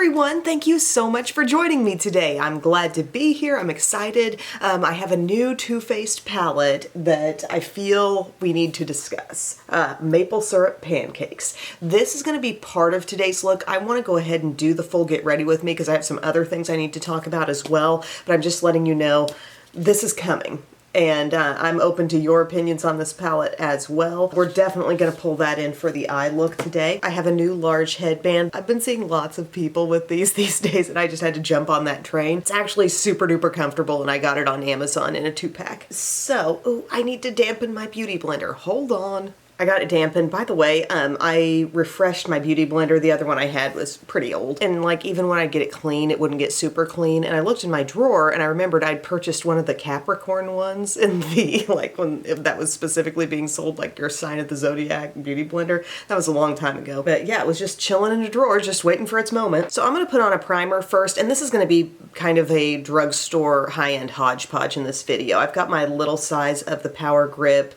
everyone, thank you so much for joining me today. I'm glad to be here. I'm excited. I have a new Too Faced palette that I feel we need to discuss. Maple syrup pancakes. This is going to be part of today's look. I want to go ahead and do the full get ready with me because I have some other things I need to talk about as well, but I'm just letting you know this is coming. And I'm open to your opinions on this palette as well. We're definitely going to pull that in for the eye look today. I have a new large headband. I've been seeing lots of people with these days and I just had to jump on that train. It's actually super duper comfortable and I got it on Amazon in a 2-pack. So, I need to dampen my beauty blender. Hold on. I got it dampened. By the way, I refreshed my beauty blender. The other one I had was pretty old. And like even when I'd get it clean, it wouldn't get super clean. And I looked in my drawer and I remembered I'd purchased one of the Capricorn ones in the, like when that was specifically being sold, like your sign of the Zodiac beauty blender. That was a long time ago. But yeah, it was just chilling in a drawer, just waiting for its moment. So I'm gonna put on a primer first, and this is gonna be kind of a drugstore high-end hodgepodge in this video. I've got my little size of the Power Grip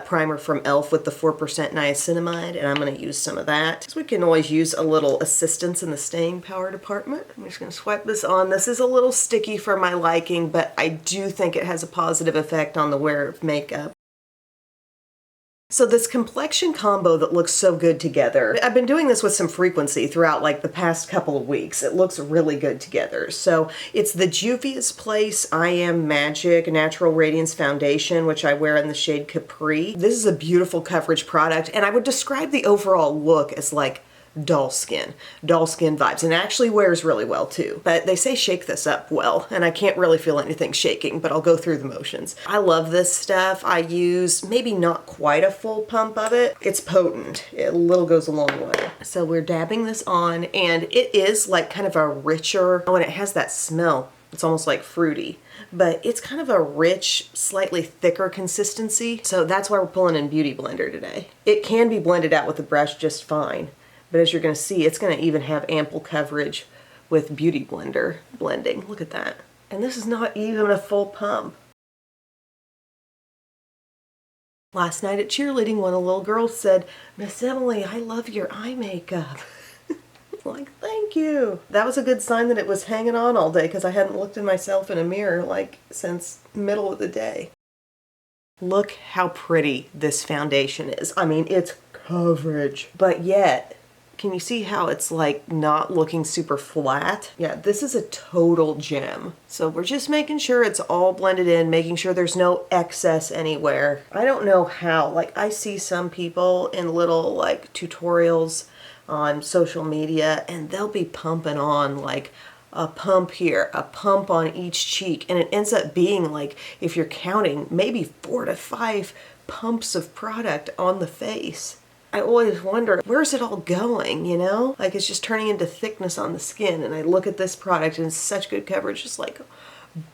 primer from e.l.f. with the 4% niacinamide, and I'm going to use some of that. So we can always use a little assistance in the staying power department. I'm just going to swipe this on. This is a little sticky for my liking, but I do think it has a positive effect on the wear of makeup. So this complexion combo that looks so good together, I've been doing this with some frequency throughout like the past couple of weeks. It looks really good together. So it's the Juvia's Place I Am Magic Natural Radiance Foundation, which I wear in the shade Capri. This is a beautiful coverage product, and I would describe the overall look as like doll skin vibes, and it actually wears really well too. But they say shake this up well, and I can't really feel anything shaking, but I'll go through the motions. I love this stuff. I use maybe not quite a full pump of it. It's potent. A little goes a long way. So we're dabbing this on, and it is like kind of a richer, oh, and it has that smell. It's almost like fruity, but it's kind of a rich, slightly thicker consistency. So that's why we're pulling in Beauty Blender today. It can be blended out with a brush just fine. But as you're going to see, it's going to even have ample coverage with Beauty Blender blending. Look at that. And this is not even a full pump. Last night at cheerleading, one of the little girls said, "Miss Emily, I love your eye makeup." Like, thank you. That was a good sign that it was hanging on all day because I hadn't looked at myself in a mirror like since middle of the day. Look how pretty this foundation is. I mean, it's coverage, but yet, can you see how it's like not looking super flat? Yeah, this is a total gem. So we're just making sure it's all blended in, making sure there's no excess anywhere. I don't know how, like I see some people in little like tutorials on social media and they'll be pumping on like a pump here, a pump on each cheek, and it ends up being like, if you're counting, maybe 4 to 5 pumps of product on the face. I always wonder, where's it all going, you know? Like it's just turning into thickness on the skin, and I look at this product and it's such good coverage, just like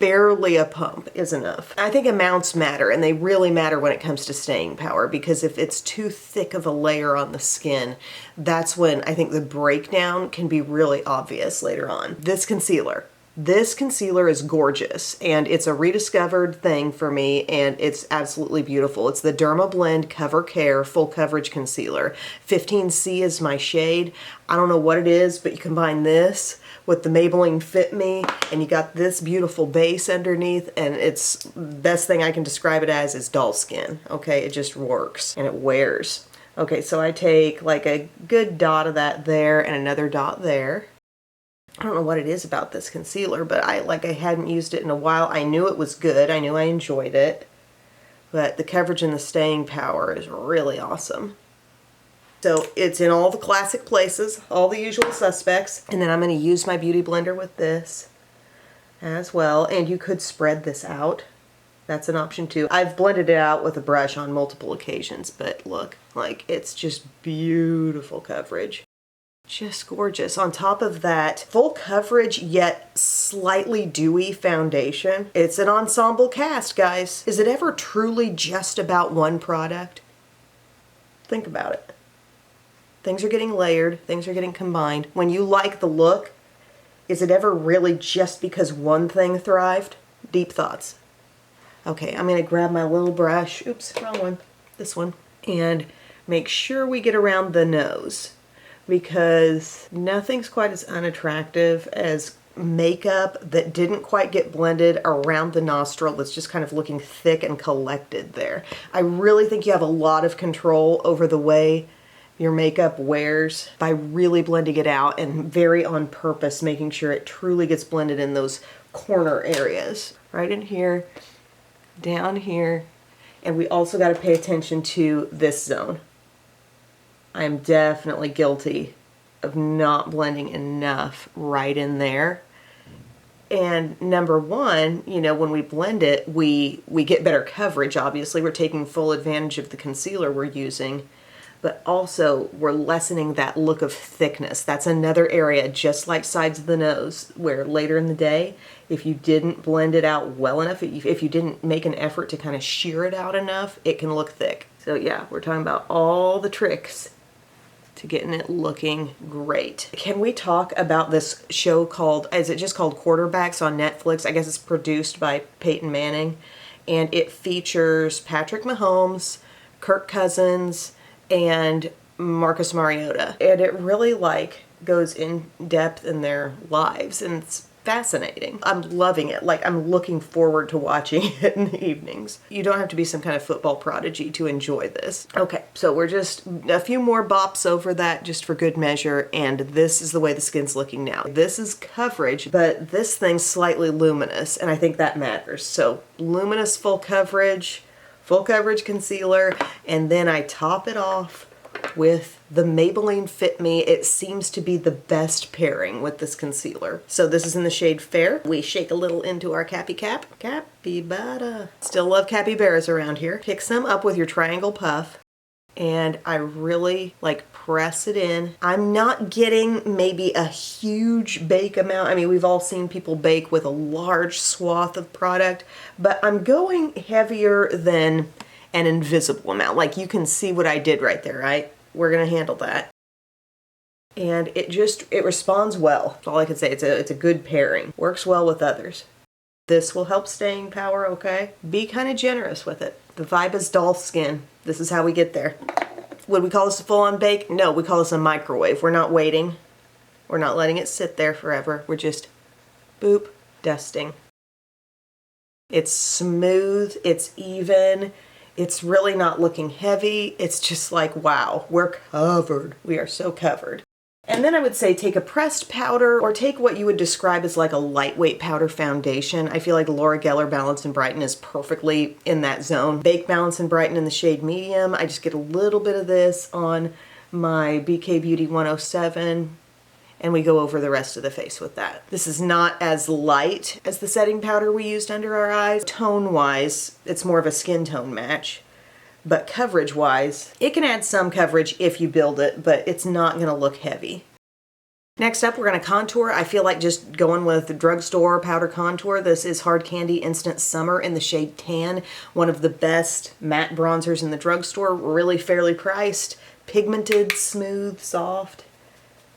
barely a pump is enough. I think amounts matter, and they really matter when it comes to staying power, because if it's too thick of a layer on the skin, that's when I think the breakdown can be really obvious later on. This concealer is gorgeous, and it's a rediscovered thing for me, and it's absolutely beautiful. It's the Derma Blend Cover Care Full Coverage Concealer. 15C is my shade. I don't know what it is, but you combine this with the Maybelline Fit Me, and you got this beautiful base underneath, and it's the best thing I can describe it as is doll skin. Okay, it just works, and it wears. Okay, so I take like a good dot of that there, and another dot there. I don't know what it is about this concealer, but I hadn't used it in a while. I knew it was good. I knew I enjoyed it. But the coverage and the staying power is really awesome. So it's in all the classic places, all the usual suspects. And then I'm going to use my Beauty Blender with this as well. And you could spread this out. That's an option too. I've blended it out with a brush on multiple occasions, but look, like it's just beautiful coverage. Just gorgeous. On top of that, full coverage yet slightly dewy foundation. It's an ensemble cast, guys. Is it ever truly just about one product? Think about it. Things are getting layered, things are getting combined. When you like the look, is it ever really just because one thing thrived? Deep thoughts. Okay, I'm gonna grab my little brush, oops, wrong one, this one, and make sure we get around the nose. because nothing's quite as unattractive as makeup that didn't quite get blended around the nostril, that's just kind of looking thick and collected there. I really think you have a lot of control over the way your makeup wears by really blending it out and very on purpose making sure it truly gets blended in those corner areas. Right in here, down here, and we also got to pay attention to this zone. I'm definitely guilty of not blending enough right in there. And number one, you know, when we blend it, we get better coverage, obviously. We're taking full advantage of the concealer we're using, but also we're lessening that look of thickness. That's another area, just like sides of the nose, where later in the day, if you didn't blend it out well enough, if you didn't make an effort to kind of sheer it out enough, it can look thick. So yeah, we're talking about all the tricks to getting it looking great. Can we talk about this show called, is it just called Quarterbacks on Netflix? I guess it's produced by Peyton Manning, and it features Patrick Mahomes, Kirk Cousins, and Marcus Mariota. And it really like goes in depth in their lives, and it's fascinating. I'm loving it. Like, I'm looking forward to watching it in the evenings. You don't have to be some kind of football prodigy to enjoy this. Okay, so we're just a few more bops over that just for good measure, and this is the way the skin's looking now. This is coverage, but this thing's slightly luminous, and I think that matters. So luminous full coverage concealer, and then I top it off with the Maybelline Fit Me. It seems to be the best pairing with this concealer. So this is in the shade Fair. We shake a little into our capybara. Still love capybaras around here. Pick some up with your triangle puff, and I really like press it in. I'm not getting maybe a huge bake amount. I mean, we've all seen people bake with a large swath of product, but I'm going heavier than an invisible amount. Like, you can see what I did right there, right? We're gonna handle that. And it responds well. That's all I can say. It's a good pairing. Works well with others. This will help staying power, okay? Be kind of generous with it. The vibe is doll skin. This is how we get there. Would we call this a full-on bake? No, we call this a microwave. We're not waiting. We're not letting it sit there forever. We're just boop, dusting. It's smooth, it's even, it's really not looking heavy. It's just like, wow, we're covered. We are so covered. And then I would say take a pressed powder, or take what you would describe as like a lightweight powder foundation. I feel like Laura Geller Balance and Brighten is perfectly in that zone. Bake Balance and Brighten in the shade medium. I just get a little bit of this on my BK Beauty 107, and we go over the rest of the face with that. This is not as light as the setting powder we used under our eyes. Tone-wise, it's more of a skin tone match. But coverage-wise, it can add some coverage if you build it, but it's not gonna look heavy. Next up, we're gonna contour. I feel like just going with the drugstore powder contour. This is Hard Candy Instant Summer in the shade Tan. One of the best matte bronzers in the drugstore, really fairly priced, pigmented, smooth, soft.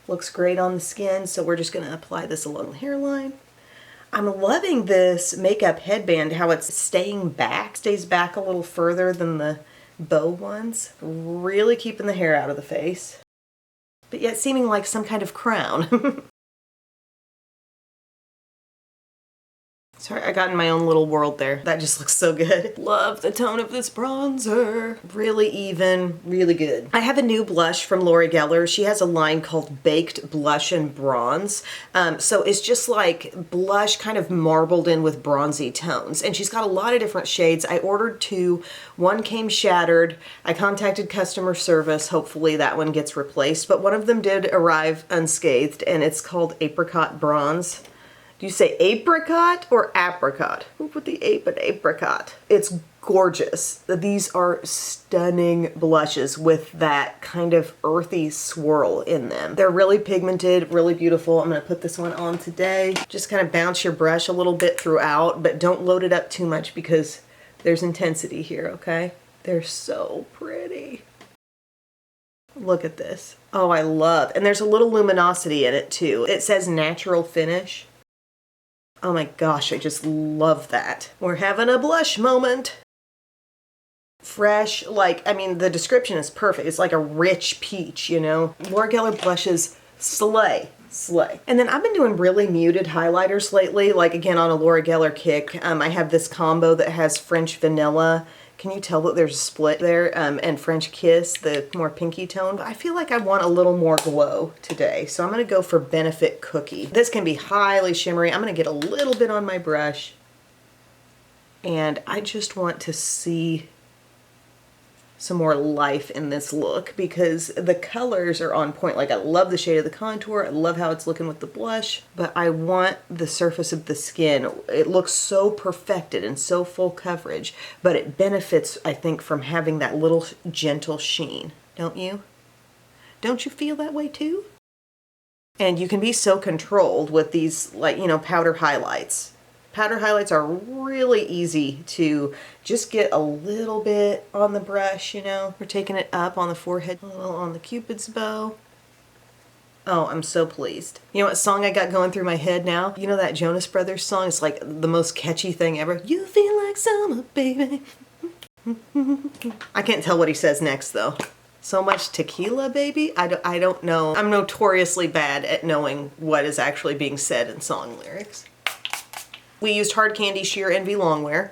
Looks great on the skin, so we're just gonna apply this along the hairline. I'm loving this makeup headband, how it's staying back, stays back a little further than the bow ones. Really keeping the hair out of the face, but yet seeming like some kind of crown. Sorry, I got in my own little world there. That just looks so good. Love the tone of this bronzer. Really even, really good. I have a new blush from Laura Geller. She has a line called Baked Blush and Bronze. So it's just like blush kind of marbled in with bronzy tones. And she's got a lot of different shades. I ordered 2. One came shattered. I contacted customer service. Hopefully that one gets replaced. But one of them did arrive unscathed, and it's called Apricot Bronze. Do you say apricot or apricot? Who put the ape in apricot? It's gorgeous. These are stunning blushes with that kind of earthy swirl in them. They're really pigmented, really beautiful. I'm gonna put this one on today. Just kind of bounce your brush a little bit throughout, but don't load it up too much because there's intensity here, okay? They're so pretty. Look at this. Oh, I love, and there's a little luminosity in it too. It says natural finish. Oh my gosh, I just love that. We're having a blush moment. fresh, like, I mean, the description is perfect. It's like a rich peach, you know? Laura Geller blushes slay. Slay. And then I've been doing really muted highlighters lately, like again on a Laura Geller kick. I have this combo that has French Vanilla. Can you tell that there's a split there? And French Kiss, the more pinky tone. But I feel like I want a little more glow today, so I'm going to go for Benefit Cookie. This can be highly shimmery. I'm going to get a little bit on my brush, and I just want to see some more life in this look because the colors are on point. Like, I love the shade of the contour. I love how it's looking with the blush, but I want the surface of the skin. It looks so perfected and so full coverage, but it benefits, I think, from having that little gentle sheen. Don't you? Don't you feel that way too? And you can be so controlled with these, like, you know, powder highlights. Powder highlights are really easy to just get a little bit on the brush, you know. We're taking it up on the forehead, a little on the Cupid's bow. Oh, I'm so pleased. You know what song I got going through my head now? You know that Jonas Brothers song? It's like the most catchy thing ever. You feel like summer, baby. I can't tell what he says next, though. So much tequila, baby? I don't know. I'm notoriously bad at knowing what is actually being said in song lyrics. We used Hard Candy Sheer Envy Longwear.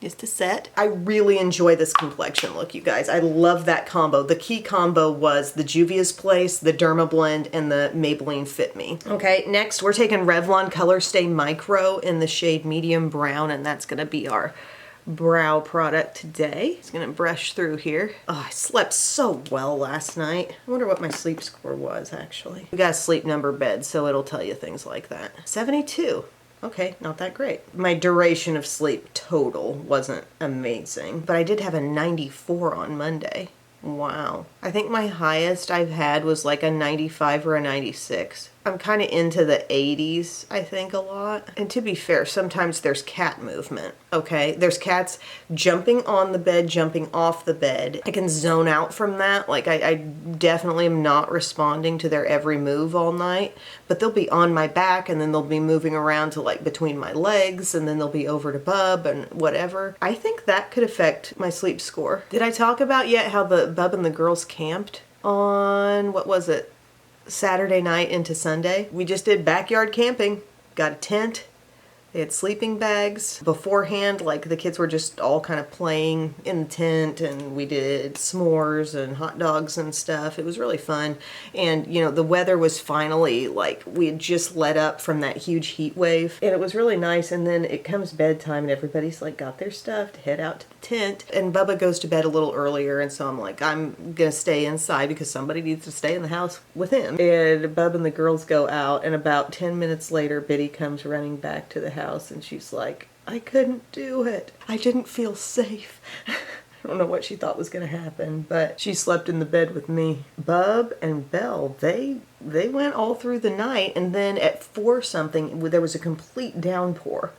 Just a set. I really enjoy this complexion look, you guys. I love that combo. The key combo was the Juvia's Place, the Derma Blend, and the Maybelline Fit Me. Okay, next we're taking Revlon Color Stay Micro in the shade Medium Brown, and that's gonna be our brow product today. It's gonna brush through here. Oh, I slept so well last night. I wonder what my sleep score was, actually. We got a sleep number bed, so it'll tell you things like that. 72. Okay, not that great. My duration of sleep total wasn't amazing, but I did have a 94 on Monday. Wow. I think my highest I've had was like a 95 or a 96. I'm kind of into the 80s, I think, a lot. And to be fair, sometimes there's cat movement, okay? There's cats jumping on the bed, jumping off the bed. I can zone out from that. Like, I definitely am not responding to their every move all night, but they'll be on my back and then they'll be moving around to like between my legs and then they'll be over to Bub and whatever. I think that could affect my sleep score. Did I talk about yet how the Bub and the girls camped on, what was it? Saturday night into Sunday. We just did backyard camping. Got a tent. They had sleeping bags. Beforehand, like, the kids were just all kind of playing in the tent, and we did s'mores and hot dogs and stuff. It was really fun. And, you know, the weather was finally, like, we had just let up from that huge heat wave, and it was really nice. And then it comes bedtime, and everybody's, like, got their stuff to head out to the tent. And Bubba goes to bed a little earlier, and so I'm like, I'm gonna stay inside because somebody needs to stay in the house with him. And Bub and the girls go out, and about 10 minutes later, Biddy comes running back to the house, and she's like, I couldn't do it. I didn't feel safe. I don't know what she thought was going to happen, but she slept in the bed with me. Bub and Belle, they went all through the night, and then at 4 something, there was a complete downpour.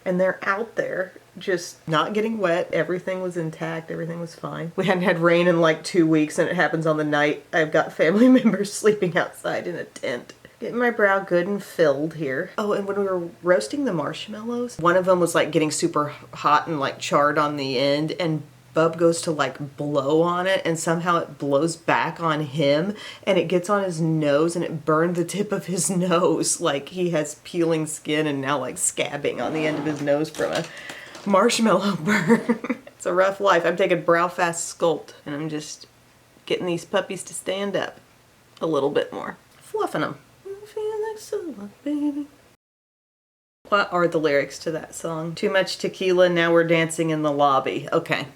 And they're out there just not getting wet. Everything was intact. Everything was fine. We hadn't had rain in like 2 weeks, and it happens on the night I've got family members sleeping outside in a tent. Getting my brow good and filled here. Oh, and when we were roasting the marshmallows, one of them was like getting super hot and like charred on the end, and Bub goes to like blow on it, and somehow it blows back on him, and it gets on his nose, and it burned the tip of his nose. Like, he has peeling skin and now like scabbing on the end of his nose from a marshmallow burn. It's a rough life. I'm taking Brow Fast Sculpt, and I'm just getting these puppies to stand up a little bit more. Fluffing them. Feel like summer, baby. What are the lyrics to that song? Too much tequila, now we're dancing in the lobby. Okay.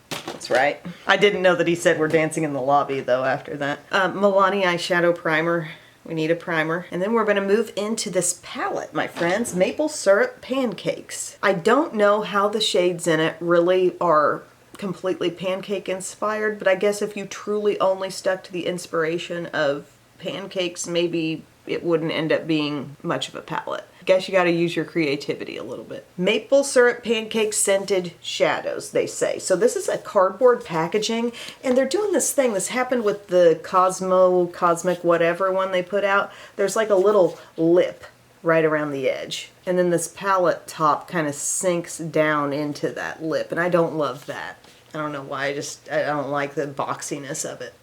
That's right. I didn't know that he said we're dancing in the lobby, though, after that. Milani Eyeshadow Primer. We need a primer. And then we're going to move into this palette, my friends. Maple Syrup Pancakes. I don't know how the shades in it really are completely pancake inspired, but I guess if you truly only stuck to the inspiration of pancakes, maybe it wouldn't end up being much of a palette. I guess you got to use your creativity a little bit. Maple Syrup Pancake Scented Shadows, they say. So this is a cardboard packaging, and they're doing this thing. This happened with the Cosmic whatever one they put out. There's like a little lip right around the edge. And then this palette top kind of sinks down into that lip, and I don't love that. I don't know why, I don't like the boxiness of it.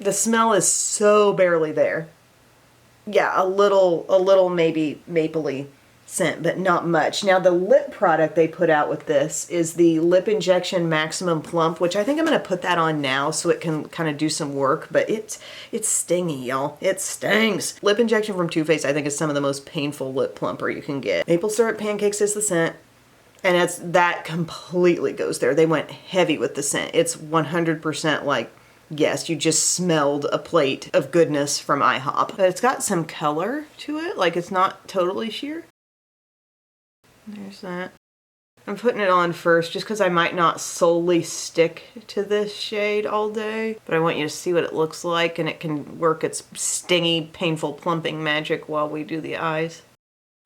The smell is so barely there. Yeah, a little maybe mapley scent, but not much. Now the lip product they put out with this is the Lip Injection Maximum Plump, which I think I'm going to put that on now so it can kind of do some work, but it's stingy, y'all. It stings. Lip Injection from Too Faced I think is some of the most painful lip plumper you can get. Maple Syrup Pancakes is the scent, and that completely goes there. They went heavy with the scent. It's 100% like, yes, you just smelled a plate of goodness from IHOP. But it's got some color to it, like it's not totally sheer. There's that. I'm putting it on first just because I might not solely stick to this shade all day, but I want you to see what it looks like, and it can work its stingy, painful plumping magic while we do the eyes.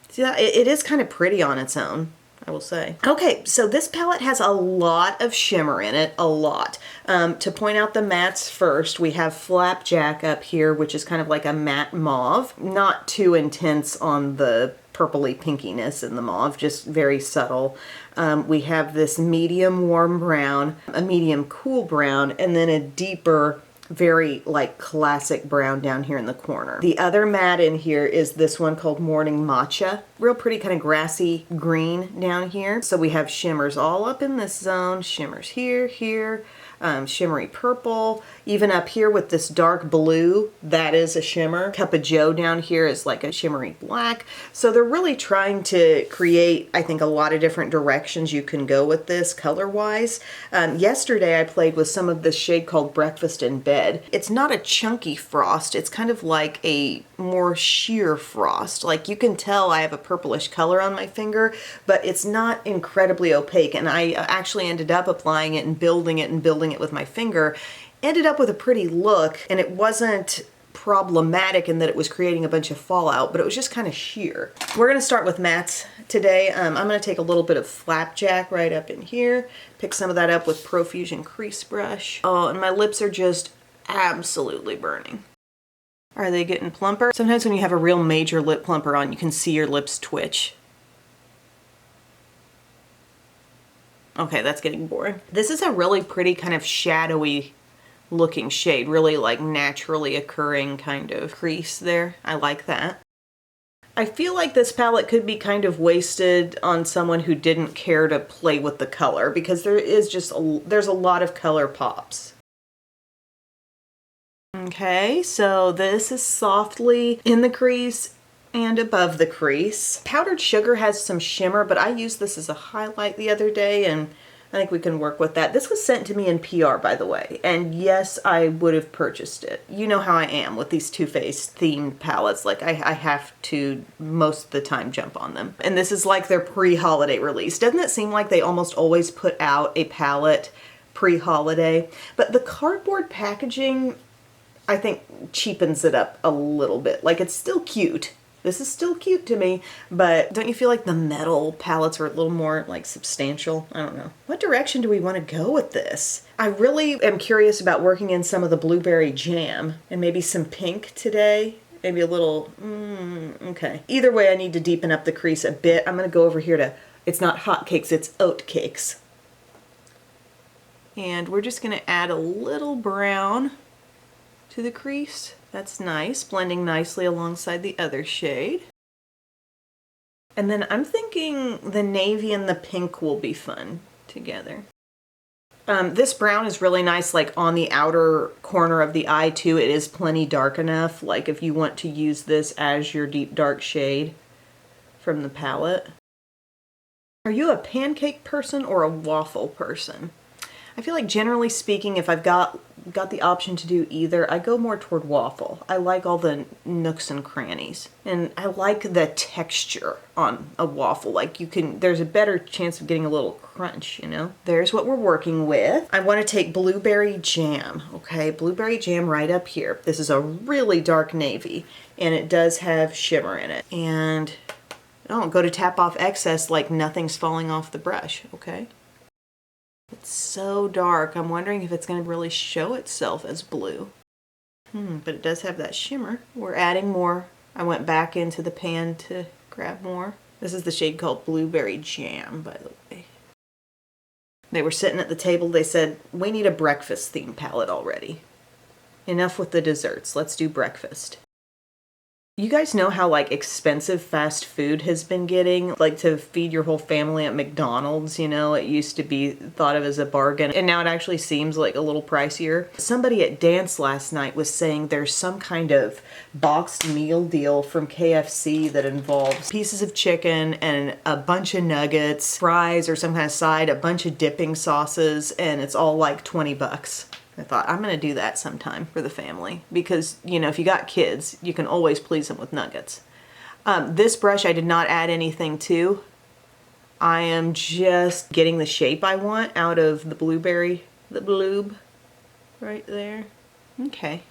See that? It is kind of pretty on its own, I will say. Okay, so this palette has a lot of shimmer in it, a lot. To point out the mattes first, we have Flapjack up here, which is kind of like a matte mauve. Not too intense on the purpley pinkiness in the mauve, just very subtle. We have this medium warm brown, a medium cool brown, and then a deeper, very like classic brown down here in the corner. The other matte in here is this one called Morning Matcha. Real pretty kind of grassy green down here. So we have shimmers all up in this zone, shimmers here, shimmery purple, even up here with this dark blue, that is a shimmer. Cup of Joe down here is like a shimmery black. So they're really trying to create, I think, a lot of different directions you can go with this color-wise. Yesterday I played with some of this shade called Breakfast in Bed. It's not a chunky frost, it's kind of like a more sheer frost. Like you can tell I have a purplish color on my finger, but it's not incredibly opaque, and I actually ended up applying it and building it with my finger. Ended up with a pretty look, and it wasn't problematic in that it was creating a bunch of fallout, but it was just kind of sheer. We're going to start with mattes today. I'm going to take a little bit of Flapjack right up in here, pick some of that up with Profusion Crease Brush. Oh, and my lips are just absolutely burning. Are they getting plumper? Sometimes when you have a real major lip plumper on, you can see your lips twitch. Okay, that's getting boring. This is a really pretty kind of shadowy looking shade, really like naturally occurring kind of crease there. I like that. I feel like this palette could be kind of wasted on someone who didn't care to play with the color, because there's a lot of color pops. Okay, so this is softly in the crease and above the crease. Powdered Sugar has some shimmer, but I used this as a highlight the other day, and I think we can work with that. This was sent to me in PR, by the way, and yes, I would have purchased it. You know how I am with these Too Faced themed palettes. Like, I have to, most of the time, jump on them. And this is like their pre-holiday release. Doesn't it seem like they almost always put out a palette pre-holiday? But the cardboard packaging, I think, cheapens it up a little bit. Like, it's still cute. This is still cute to me, but don't you feel like the metal palettes are a little more like substantial? I don't know. What direction do we want to go with this? I really am curious about working in some of the blueberry jam and maybe some pink today. Maybe a little, okay. Either way, I need to deepen up the crease a bit. I'm going to go over here to, it's not hot cakes, it's oat cakes. And we're just going to add a little brown to the crease. That's nice, blending nicely alongside the other shade. And then I'm thinking the navy and the pink will be fun together. This brown is really nice, like on the outer corner of the eye too. It is plenty dark enough, like if you want to use this as your deep dark shade from the palette. Are you a pancake person or a waffle person? I feel like generally speaking, if I've got the option to do either, I go more toward waffle. I like all the nooks and crannies. And I like the texture on a waffle. Like there's a better chance of getting a little crunch, you know? There's what we're working with. I want to take blueberry jam, okay? Blueberry jam right up here. This is a really dark navy, and it does have shimmer in it. And don't go to tap off excess like nothing's falling off the brush, okay? It's so dark. I'm wondering if it's going to really show itself as blue. But it does have that shimmer. We're adding more I went back into the pan to grab more. This is the shade called Blueberry Jam, by the way. They were sitting at the table. They said, we need a breakfast theme palette already. Enough with the desserts. Let's do breakfast. You guys know how like expensive fast food has been getting? Like to feed your whole family at McDonald's, you know, it used to be thought of as a bargain and now it actually seems like a little pricier. Somebody at dance last night was saying there's some kind of boxed meal deal from KFC that involves pieces of chicken and a bunch of nuggets, fries or some kind of side, a bunch of dipping sauces, and it's all like 20 bucks. I thought, I'm going to do that sometime for the family because, you know, if you got kids, you can always please them with nuggets. This brush I did not add anything to. I am just getting the shape I want out of the blueberry, the bloob right there. Okay.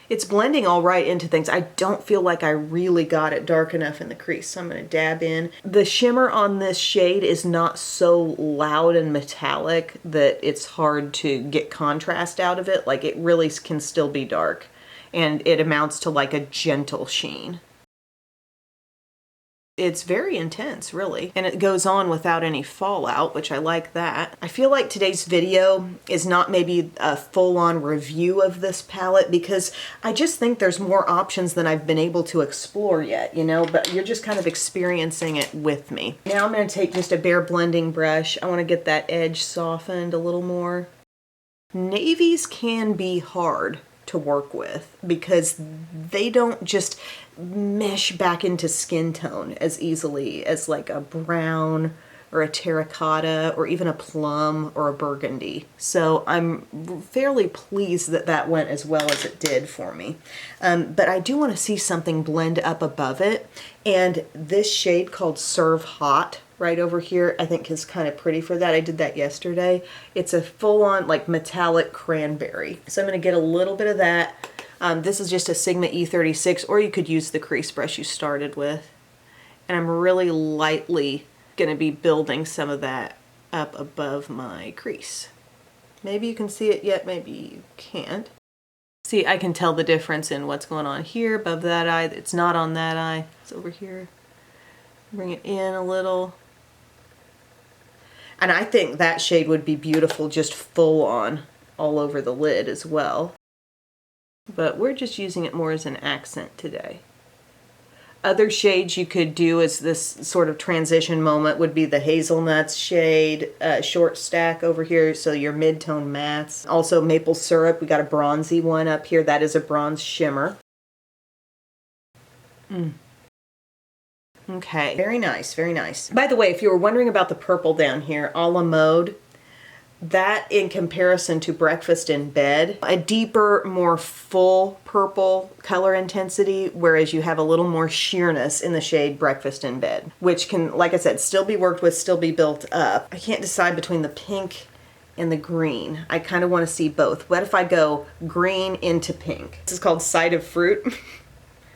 It's blending all right into things. I don't feel like I really got it dark enough in the crease, so I'm going to dab in. The shimmer on this shade is not so loud and metallic that it's hard to get contrast out of it. Like it really can still be dark, and it amounts to like a gentle sheen. It's very intense, really, and it goes on without any fallout, which I like that. I feel like today's video is not maybe a full-on review of this palette because I just think there's more options than I've been able to explore yet, you know, but you're just kind of experiencing it with me. Now I'm going to take just a bare blending brush. I want to get that edge softened a little more. Navies can be hard to work with because they don't just mesh back into skin tone as easily as like a brown or a terracotta or even a plum or a burgundy. So I'm fairly pleased that that went as well as it did for me. But I do want to see something blend up above it, and this shade called Serve Hot right over here I think is kind of pretty for that. I did that yesterday. It's a full-on like metallic cranberry. So I'm going to get a little bit of that. This is just a Sigma E36, or you could use the crease brush you started with. And I'm really lightly going to be building some of that up above my crease. Maybe you can see it yet, maybe you can't. See, I can tell the difference in what's going on here above that eye. It's not on that eye. It's over here. Bring it in a little. And I think that shade would be beautiful just full on all over the lid as well. But we're just using it more as an accent today. Other shades you could do as this sort of transition moment would be the hazelnuts shade, short stack over here, so your mid-tone mattes. Also maple syrup, we got a bronzy one up here. That is a bronze shimmer. Okay, very nice, very nice. By the way, if you were wondering about the purple down here, a la mode, that in comparison to Breakfast in Bed, a deeper, more full purple color intensity, whereas you have a little more sheerness in the shade Breakfast in Bed, which can, like I said, still be worked with, still be built up. I can't decide between the pink and the green. I kind of want to see both. What if I go green into pink? This is called Side of Fruit.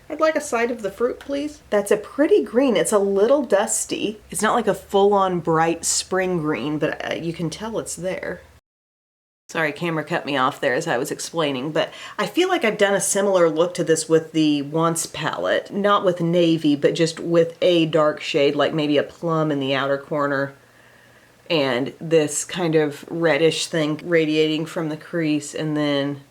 I'd like a side of the fruit, please. That's a pretty green. It's a little dusty. It's not like a full-on bright spring green, but you can tell it's there. Sorry, camera cut me off there as I was explaining, but I feel like I've done a similar look to this with the Once palette. Not with navy, but just with a dark shade, like maybe a plum in the outer corner, and this kind of reddish thing radiating from the crease, and then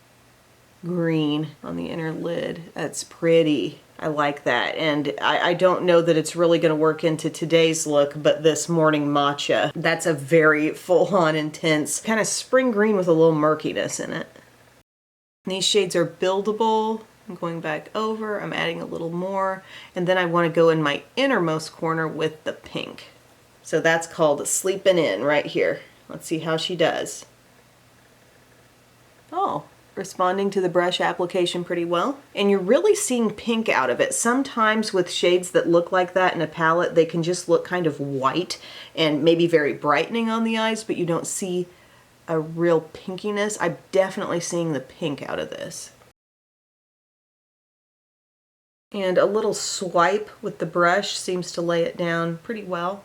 green on the inner lid. That's pretty. I like that. And I don't know that it's really going to work into today's look, but this Morning Matcha, that's a very full-on intense kind of spring green with a little murkiness in it. These shades are buildable. I'm going back over, I'm adding a little more, and then I want to go in my innermost corner with the pink. So that's called Sleepin' In right here. Let's see how she does. Oh, responding to the brush application pretty well. And you're really seeing pink out of it. Sometimes with shades that look like that in a palette, they can just look kind of white and maybe very brightening on the eyes, but you don't see a real pinkiness. I'm definitely seeing the pink out of this. And a little swipe with the brush seems to lay it down pretty well.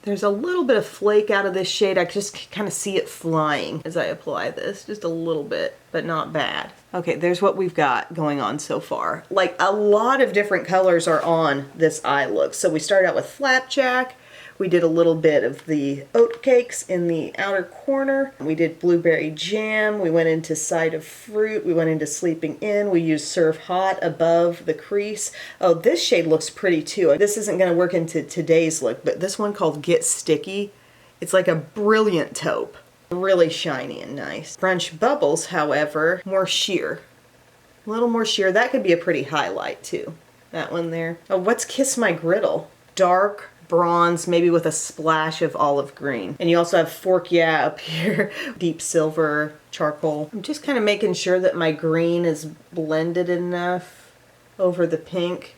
There's a little bit of flake out of this shade. I just kind of see it flying as I apply this, just a little bit, but not bad. Okay, there's what we've got going on so far. Like a lot of different colors are on this eye look. So we started out with Flapjack. We did a little bit of the oatcakes in the outer corner. We did blueberry jam. We went into side of fruit. We went into sleeping in. We used serve hot above the crease. Oh, this shade looks pretty too. This isn't going to work into today's look, but this one called Get Sticky, it's like a brilliant taupe. Really shiny and nice. French Bubbles, however, more sheer. A little more sheer. That could be a pretty highlight too. That one there. Oh, what's Kiss My Griddle? Dark bronze, maybe with a splash of olive green. And you also have Fork Yeah up here. Deep silver, charcoal. I'm just kind of making sure that my green is blended enough over the pink.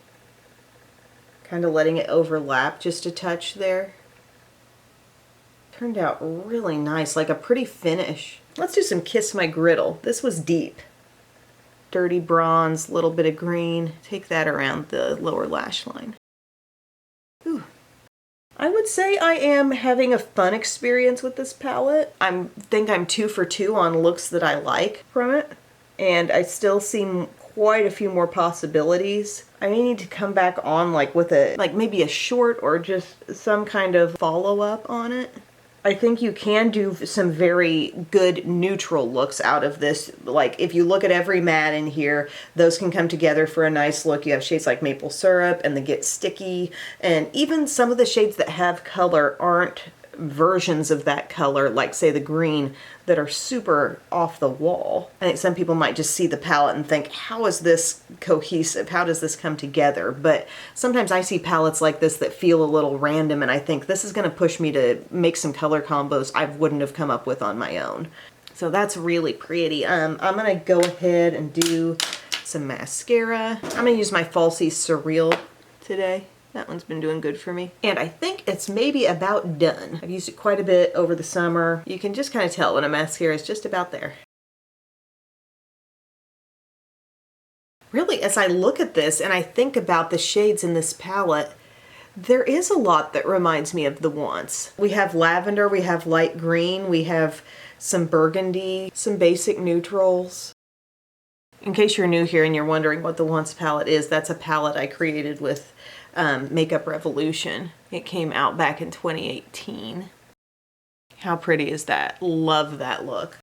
Kind of letting it overlap just a touch there. Turned out really nice, like a pretty finish. Let's do some Kiss My Griddle. This was deep. Dirty bronze, little bit of green. Take that around the lower lash line. Ooh. I would say I am having a fun experience with this palette. I think I'm 2 for 2 on looks that I like from it. And I still see quite a few more possibilities. I may need to come back on like with maybe a short or just some kind of follow-up on it. I think you can do some very good neutral looks out of this. Like if you look at every matte in here, those can come together for a nice look. You have shades like Maple Syrup and the Get Sticky, and even some of the shades that have color aren't versions of that color, like say the green, that are super off the wall. I think some people might just see the palette and think, how is this cohesive? How does this come together? But sometimes I see palettes like this that feel a little random, and I think this is going to push me to make some color combos I wouldn't have come up with on my own. So that's really pretty. I'm going to go ahead and do some mascara. I'm going to use my Falsies Surreal today. That one's been doing good for me. And I think it's maybe about done. I've used it quite a bit over the summer. You can just kind of tell when a mascara is just about there. Really, as I look at this and I think about the shades in this palette, there is a lot that reminds me of the Once. We have lavender, we have light green, we have some burgundy, some basic neutrals. In case you're new here and you're wondering what the Once palette is, that's a palette I created with Makeup Revolution. It came out back in 2018. How pretty is that? Love that look.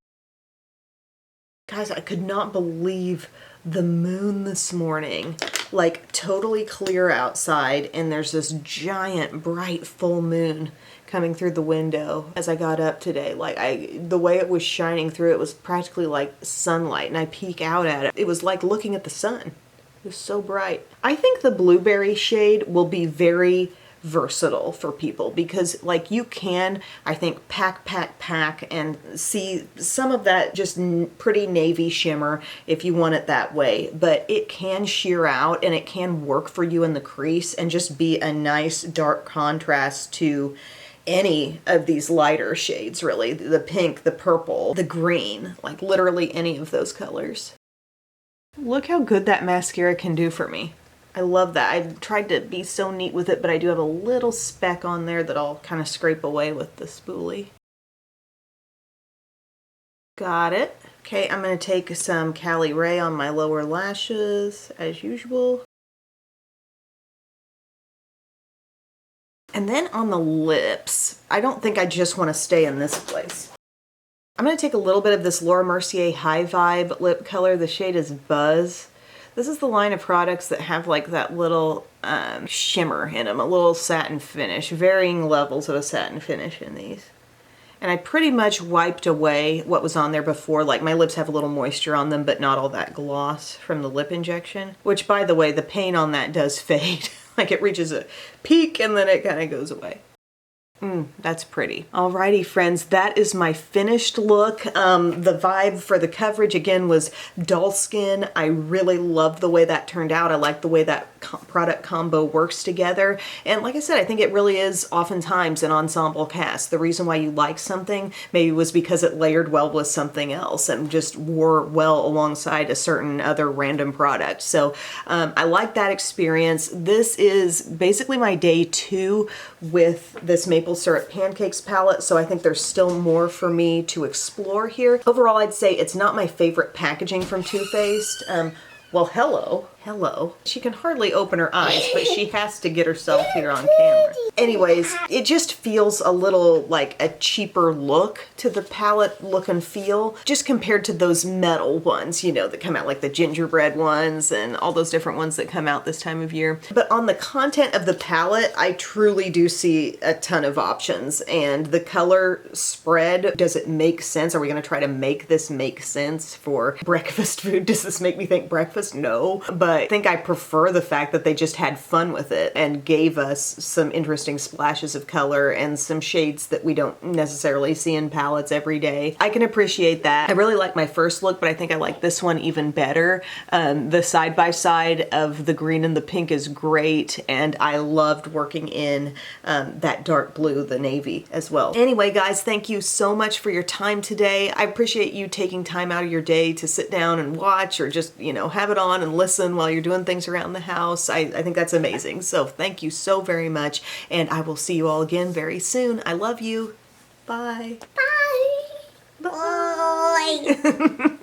Guys, I could not believe the moon this morning. Like totally clear outside, and there's this giant bright full moon coming through the window as I got up today. Like the way it was shining through, it was practically like sunlight, and I peek out at it. It was like looking at the sun. It was so bright. I think the blueberry shade will be very versatile for people because like you can, I think, pack and see some of that just pretty navy shimmer if you want it that way, but it can sheer out and it can work for you in the crease and just be a nice dark contrast to any of these lighter shades, really. The pink, the purple, the green, like literally any of those colors. Look how good that mascara can do for me. I love that. I tried to be so neat with it, but I do have a little speck on there that I'll kind of scrape away with the spoolie. Got it. Okay, I'm going to take some Cali Ray on my lower lashes, as usual. And then on the lips, I don't think I just want to stay in this place. I'm going to take a little bit of this Laura Mercier High Vibe lip color. The shade is Buzz. This is the line of products that have like that little shimmer in them, a little satin finish, varying levels of a satin finish in these. And I pretty much wiped away what was on there before. Like my lips have a little moisture on them, but not all that gloss from the lip injection. Which, by the way, the paint on that does fade. Like it reaches a peak and then it kind of goes away. That's pretty. Alrighty, friends, that is my finished look. The vibe for the coverage, again, was dull skin. I really love the way that turned out. I like the way that product combo works together. And like I said, I think it really is oftentimes an ensemble cast. The reason why you like something maybe was because it layered well with something else and just wore well alongside a certain other random product. So I like that experience. This is basically my day 2 with this Maple Maple Syrup Pancakes palette, so I think there's still more for me to explore here. Overall, I'd say it's not my favorite packaging from Too Faced. Well, hello. She can hardly open her eyes, but she has to get herself here on camera. Anyways, it just feels a little like a cheaper look to the palette look and feel, just compared to those metal ones, you know, that come out, like the gingerbread ones and all those different ones that come out this time of year. But on the content of the palette, I truly do see a ton of options, and the color spread, does it make sense? Are we gonna try to make this make sense for breakfast food? Does this make me think breakfast? No, but I think I prefer the fact that they just had fun with it and gave us some interesting splashes of color and some shades that we don't necessarily see in palettes every day. I can appreciate that. I really like my first look, but I think I like this one even better. The side-by-side of the green and the pink is great, and I loved working in that dark blue, the navy, as well. Anyway, guys, thank you so much for your time today. I appreciate you taking time out of your day to sit down and watch, or just, you know, have it on and listen while you're doing things around the house. I think that's amazing. So thank you so very much, and I will see you all again very soon. I love you. Bye. Bye. Bye. Bye.